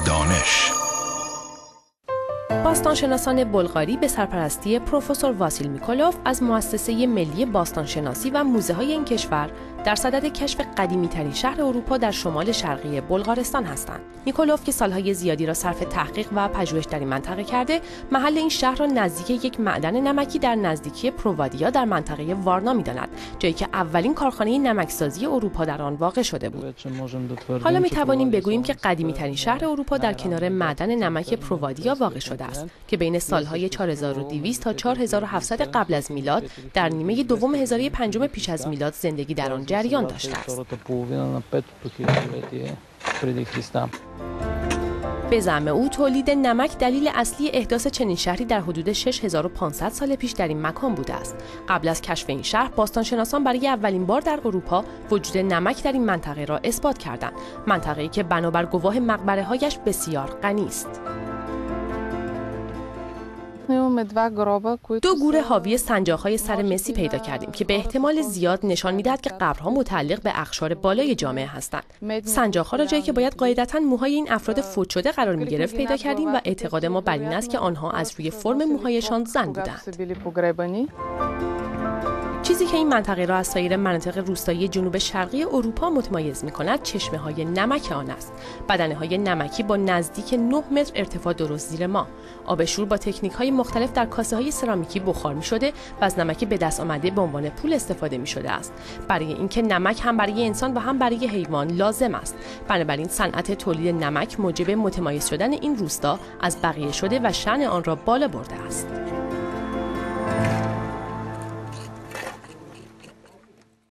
دانش باستانشناسان بلغاری به سرپرستی پروفسور واسیل میکولوف از مؤسسه ملی باستانشناسی و موزه‌های این کشور در صدد کشف قدیمی‌ترین شهر اروپا در شمال شرقی بلغارستان هستند. میکولوف که سالهای زیادی را صرف تحقیق و پژوهش در این منطقه کرده، محل این شهر را نزدیک یک معدن نمکی در نزدیکی پرووادیا در منطقه وارنا می‌داند، جایی که اولین کارخانه نمکسازی اروپا در آن واقع شده بود. حالا می‌توانیم بگوییم که قدیمی‌ترین شهر اروپا در کنار معدن نمک پرووادیا واقع شده است که بین سالهای 4200 تا 4700 قبل از میلاد در نیمه دوم هزاره پنجم پیش از میلاد زندگی در آن جریان داشته است. به زعم او تولید نمک دلیل اصلی احداث چنین شهری در حدود 6500 سال پیش در این مکان بوده است. قبل از کشف این شهر، باستانشناسان برای اولین بار در اروپا وجود نمک در این منطقه را اثبات کردند، منطقه‌ای که بنابر گواه مقبره‌هایش بسیار غنی است. دو گور حاوی سنجاق‌های سر مسی پیدا کردیم که به احتمال زیاد نشان می‌دهد که قبرها متعلق به اقشار بالای جامعه هستند. سنجاق‌ها را جایی که باید قاعدتاً موهای این افراد فوت شده قرار می‌گرفت پیدا کردیم و اعتقاد ما بر این است که آنها از روی فرم موهایشان زن بودند. چیزی که این منطقه را از سایر مناطق روستایی جنوب شرقی اروپا متمایز می‌کند چشمه‌های نمک آن است. بدنه‌های نمکی با نزدیک 9 متر ارتفاع درست زیر ما. آب شور با تکنیک‌های مختلف در کاسه‌های سرامیکی بخار می‌شده و از نمک به دست آمده به عنوان پول استفاده می‌شده است. برای اینکه نمک هم برای انسان و هم برای حیوان لازم است. بنابراین صنعت تولید نمک موجب متمایز شدن این روستا از بقیه شده و شأن آن را بالا برده است.